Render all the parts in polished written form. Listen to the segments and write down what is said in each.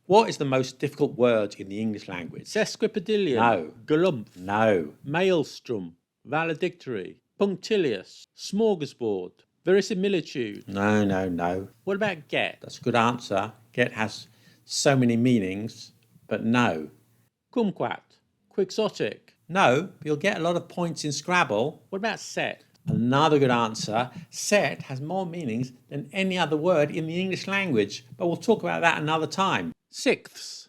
What is the most difficult word in the English language? Sesquipedalian. No. Galumph. No. Maelstrom. Valedictory. Punctilious. Smorgasbord. Verisimilitude. No. What about get? That's a good answer. Get has so many meanings, but no. Kumquat. Quixotic. No, but you'll get a lot of points in Scrabble. What about set? Another good answer. Set has more meanings than any other word in the English language, but we'll talk about that another time. Sixths.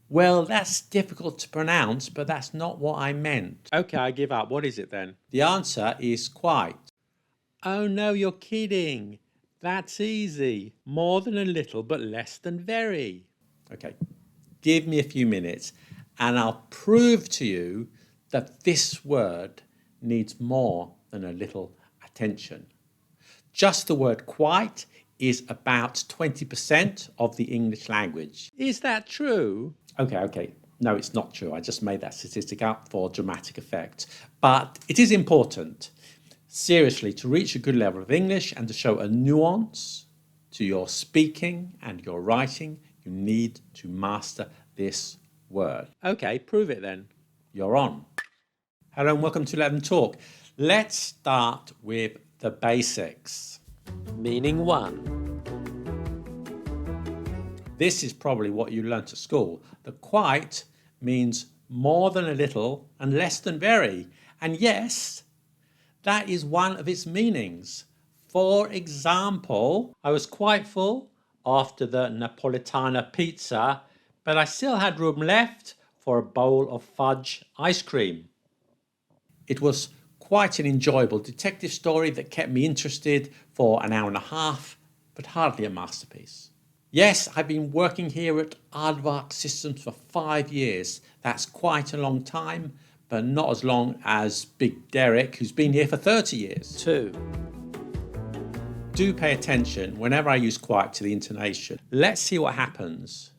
Well, that's difficult to pronounce, but that's not what I meant. Okay, I give up. What is it then? The answer is quite. Oh no, you're kidding. That's easy. More than a little, but less than very. Okay, give me a few minutes and I'll prove to you that this word needs more than a little attention. Just the word quite is about 20% of the English language. Is that true? Okay. No, it's not true. I just made that statistic up for dramatic effect. But it is important, seriously, to reach a good level of English and to show a nuance to your speaking and your writing, you need to master this word. Okay, prove it then. You're on. Hello and welcome to Let Them Talk. Let's start with the basics. Meaning one. This is probably what you learnt at school. The quite means more than a little and less than very. And yes, that is one of its meanings. For example, I was quite full after the Napolitana pizza, but I still had room left for a bowl of fudge ice cream. It was quite an enjoyable detective story that kept me interested for an hour and a half, but hardly a masterpiece. Yes, I've been working here at Aardvark Systems for 5 years. That's quite a long time, but not as long as Big Derek, who's been here for 30 years. 2. Do pay attention whenever I use quite to the intonation. Let's see what happens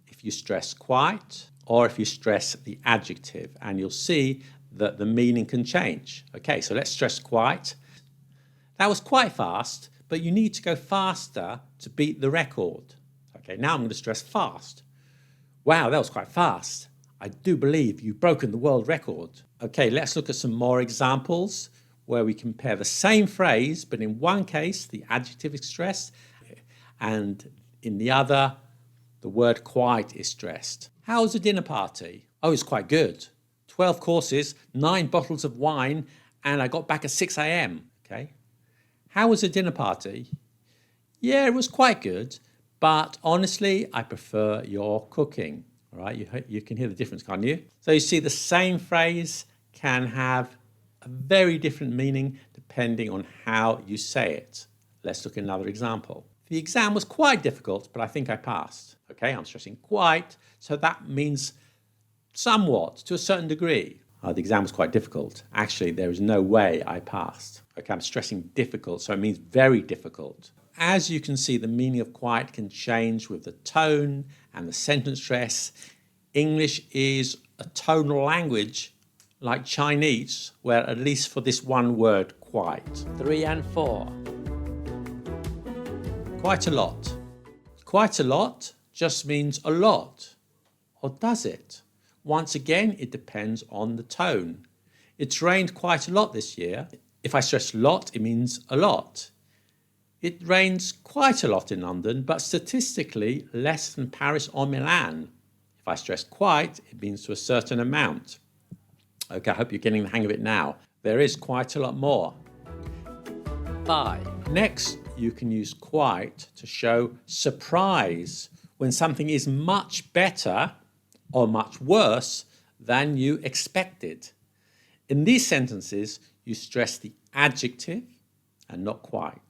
if you stress quite or if you stress the adjective, and you'll see that the meaning can change. Okay, so let's stress quite. That was quite fast, but you need to go faster to beat the record. Okay, now I'm going to stress fast. Wow, that was quite fast. I do believe you've broken the world record. Okay, let's look at some more examples where we compare the same phrase, but in one case, the adjective is stressed, and in the other, the word quite is stressed. How was the dinner party? Oh, it's quite good. 12 courses, 9 bottles of wine, and I got back at 6 a.m. Okay. How was the dinner party? Yeah, it was quite good, but honestly, I prefer your cooking. All right, you can hear the difference, can't you? So you see the same phrase can have a very different meaning depending on how you say it. Let's look at another example. The exam was quite difficult, but I think I passed. Okay, I'm stressing quite, so that means somewhat, to a certain degree. The exam was quite difficult. Actually, there is no way I passed. Okay, I'm stressing difficult, so it means very difficult. As you can see, the meaning of quite can change with the tone and the sentence stress. English is a tonal language like Chinese, where at least for this one word, quite. 3 and 4. Quite a lot. Quite a lot just means a lot. Or does it? Once again, it depends on the tone. It's rained quite a lot this year. If I stress lot, it means a lot. It rains quite a lot in London, but statistically less than Paris or Milan. If I stress quite, it means to a certain amount. Okay, I hope you're getting the hang of it now. There is quite a lot more. 5. Next, you can use quite to show surprise when something is much better or much worse than you expected. In these sentences, you stress the adjective and not quite.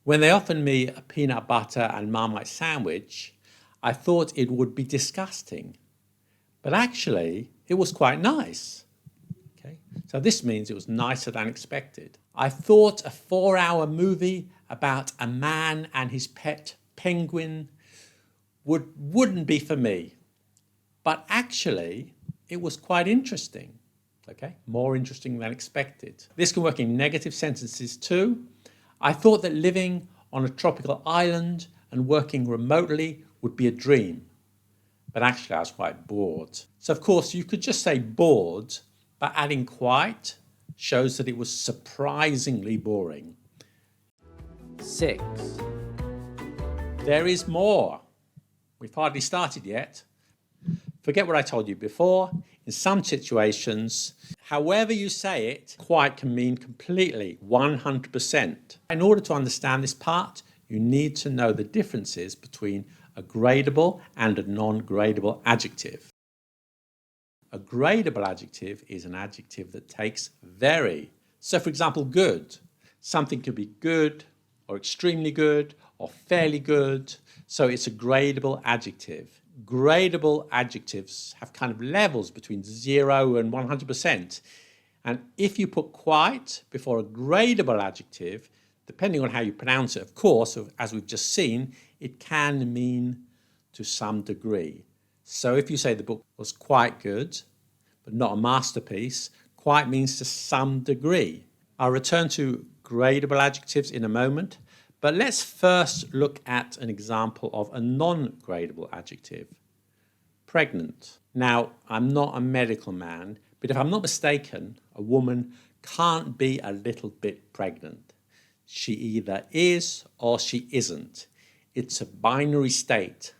When they offered me a peanut butter and Marmite sandwich, I thought it would be disgusting. But actually, it was quite nice. Okay? So this means it was nicer than expected. I thought a 4-hour movie about a man and his pet penguin wouldn't be for me. But actually, it was quite interesting. Okay? More interesting than expected. This can work in negative sentences too. I thought that living on a tropical island and working remotely would be a dream. but actually I was quite bored. So of course you could just say bored, but adding quite shows that it was surprisingly boring. 6. There is more. We've hardly started yet. Forget what I told you before. In some situations, however you say it, quite can mean completely, 100%. In order to understand this part, you need to know the differences between a gradable and a non-gradable adjective. A gradable adjective is an adjective that takes very. So for example, good. Something could be good or extremely good or fairly good. So it's a gradable adjective. Gradable adjectives have kind of levels between 0 and 100%. And if you put quite before a gradable adjective, depending on how you pronounce it, of course, as we've just seen, it can mean to some degree. So if you say the book was quite good, but not a masterpiece, quite means to some degree. I'll return to gradable adjectives in a moment, but let's first look at an example of a non-gradable adjective. Pregnant. Now, I'm not a medical man, but if I'm not mistaken, a woman can't be a little bit pregnant. She either is or she isn't. It's a binary state.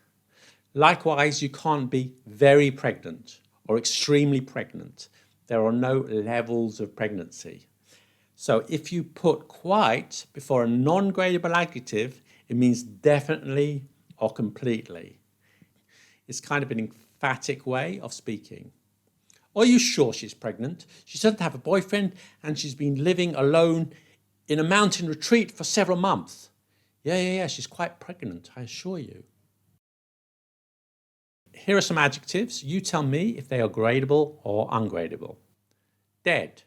Likewise, you can't be very pregnant or extremely pregnant. There are no levels of pregnancy. So if you put quite before a non-gradable adjective, it means definitely or completely. It's kind of an emphatic way of speaking. Are you sure she's pregnant? She doesn't have a boyfriend and she's been living alone in a mountain retreat for several months. Yeah, she's quite pregnant, I assure you. Here are some adjectives. You tell me if they are gradable or ungradable. Dead.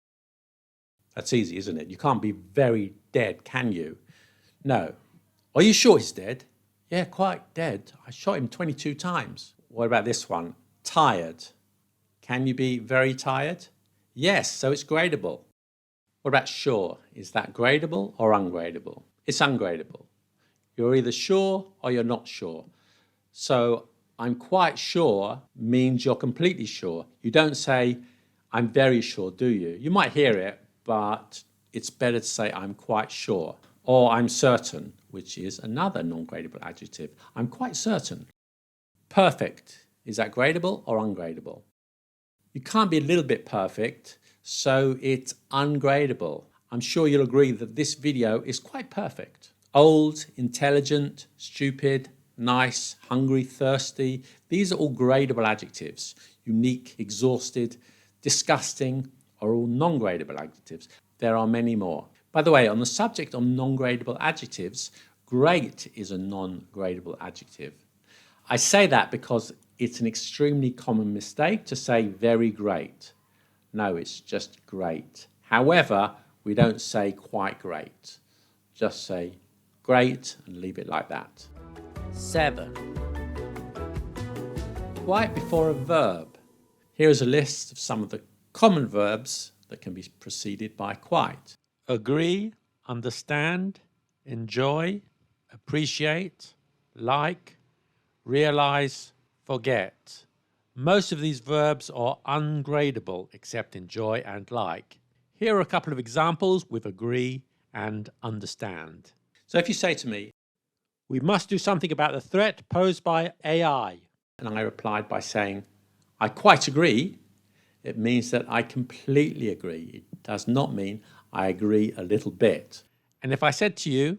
That's easy, isn't it? You can't be very dead, can you? No. Are you sure he's dead? Yeah, quite dead. I shot him 22 times. What about this one? Tired. Can you be very tired? Yes, so it's gradable. What about sure? Is that gradable or ungradable? It's ungradable. You're either sure or you're not sure. So I'm quite sure means you're completely sure. You don't say, I'm very sure, do you? You might hear it, but it's better to say I'm quite sure. Or I'm certain, which is another non-gradable adjective. I'm quite certain. Perfect. Is that gradable or ungradable? You can't be a little bit perfect, so it's ungradable. I'm sure you'll agree that this video is quite perfect. Old, intelligent, stupid, nice, hungry, thirsty. These are all gradable adjectives. Unique, exhausted, disgusting are all non-gradable adjectives. There are many more. By the way, on the subject of non-gradable adjectives, great is a non-gradable adjective. I say that because it's an extremely common mistake to say very great. No, it's just great. However, we don't say quite great. Just say great and leave it like that. 7. Quite before a verb. Here is a list of some of the common verbs that can be preceded by quite. Agree, understand, enjoy, appreciate, like, realize, forget. Most of these verbs are ungradable except enjoy and like. Here are a couple of examples with agree and understand. So if you say to me, We must do something about the threat posed by AI. and I replied by saying, I quite agree, it means that I completely agree. It does not mean I agree a little bit. And if I said to you,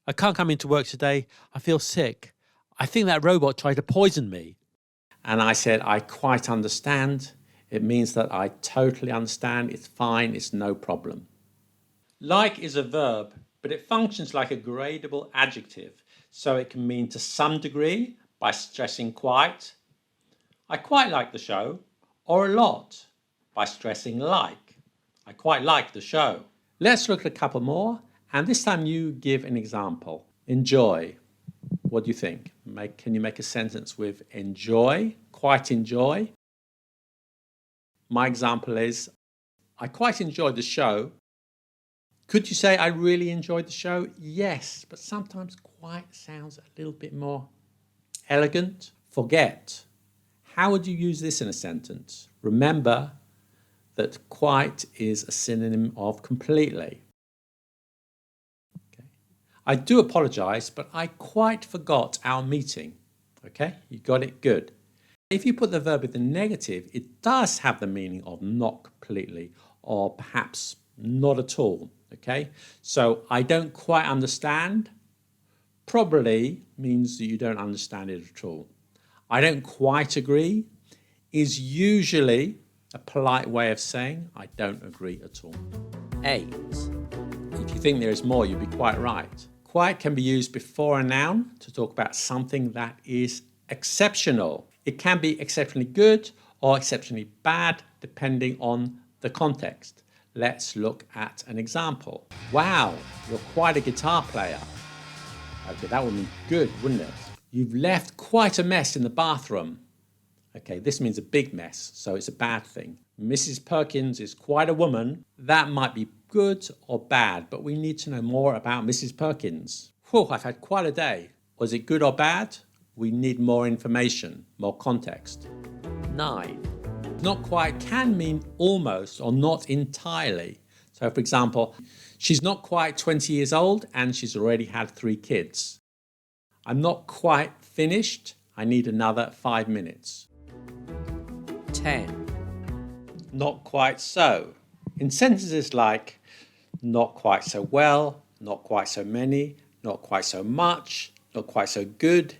I can't come into work today, I feel sick. I think that robot tried to poison me. And I said, I quite understand. It means that I totally understand. It's fine. It's no problem. Like is a verb, but it functions like a gradable adjective. So it can mean to some degree by stressing quite. I quite like the show. Or a lot by stressing like. I quite like the show. Let's look at a couple more. And this time you give an example. Enjoy. What do you think? Can you make a sentence with enjoy? Quite enjoy? My example is, I quite enjoyed the show. Could you say I really enjoyed the show? Yes, but sometimes quite sounds a little bit more elegant. Forget. How would you use this in a sentence? Remember that quite is a synonym of completely. Okay. I do apologize, but I quite forgot our meeting. Okay, you got it good. If you put the verb with the negative, it does have the meaning of not completely or perhaps not at all. Okay, so I don't quite understand probably means that you don't understand it at all. I don't quite agree is usually a polite way of saying I don't agree at all. 8. If you think there is more, you'd be quite right. Quite can be used before a noun to talk about something that is exceptional. It can be exceptionally good or exceptionally bad depending on the context. Let's look at an example. Wow, you're quite a guitar player. Okay, that would be good, wouldn't it? You've left quite a mess in the bathroom. Okay, this means a big mess, so it's a bad thing. Mrs. Perkins is quite a woman. That might be good or bad, but we need to know more about Mrs. Perkins. Whew, I've had quite a day. Was it good or bad? We need more information, more context. 9. Not quite can mean almost or not entirely. So for example, she's not quite 20 years old and she's already had 3 kids. I'm not quite finished. I need another 5 minutes. 10. Not quite so. In sentences like not quite so well, not quite so many, not quite so much, not quite so good,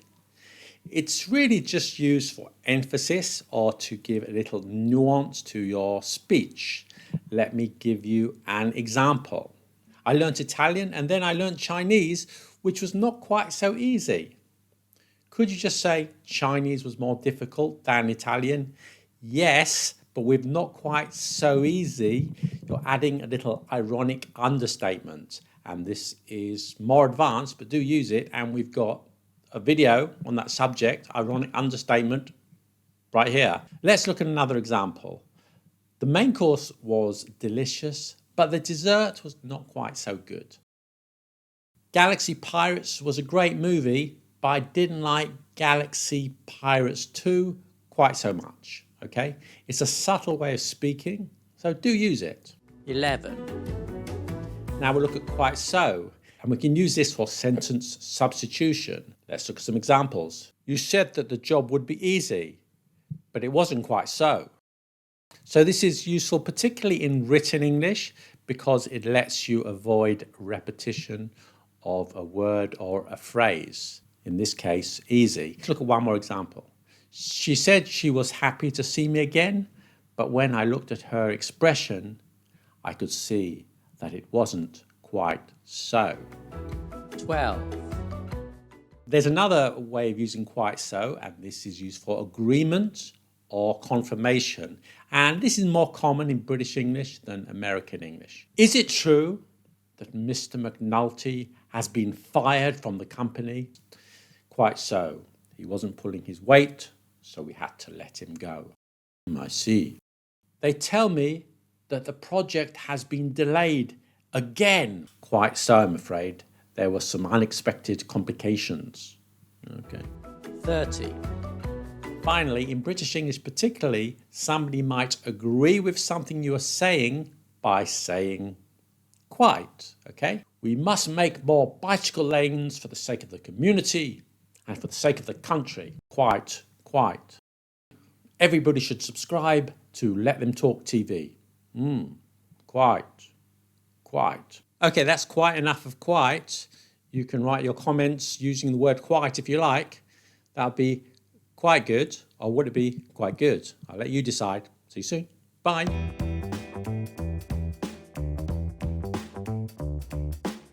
it's really just used for emphasis or to give a little nuance to your speech. Let me give you an example. I learnt Italian and then I learnt Chinese, which was not quite so easy. Could you just say Chinese was more difficult than Italian? Yes, but with not quite so easy, you're adding a little ironic understatement. And this is more advanced, but do use it. And we've got a video on that subject, ironic understatement, right here. Let's look at another example. The main course was delicious, but the dessert was not quite so good. Galaxy Pirates was a great movie, but I didn't like Galaxy Pirates 2 quite so much. Okay? It's a subtle way of speaking, so do use it. 11. Now we'll look at quite so, and we can use this for sentence substitution. Let's look at some examples. You said that the job would be easy, but it wasn't quite so. So this is useful particularly in written English because it lets you avoid repetition of a word or a phrase. In this case, easy. Let's look at one more example. She said she was happy to see me again, but when I looked at her expression, I could see that it wasn't quite so. 12. There's another way of using quite so, and this is used for agreement or confirmation. And this is more common in British English than American English. Is it true that Mr. McNulty has been fired from the company? Quite so. He wasn't pulling his weight, so we had to let him go. I see. They tell me that the project has been delayed again. Quite so, I'm afraid. There were some unexpected complications. Okay. 30. Finally, in British English particularly, somebody might agree with something you are saying by saying quite, okay? We must make more bicycle lanes for the sake of the community and for the sake of the country. Quite. Everybody should subscribe to Let Them Talk TV. Quite. Okay, that's quite enough of quite. You can write your comments using the word quite if you like. That'll be quite good, or would it be quite good? I'll let you decide. See you soon. Bye.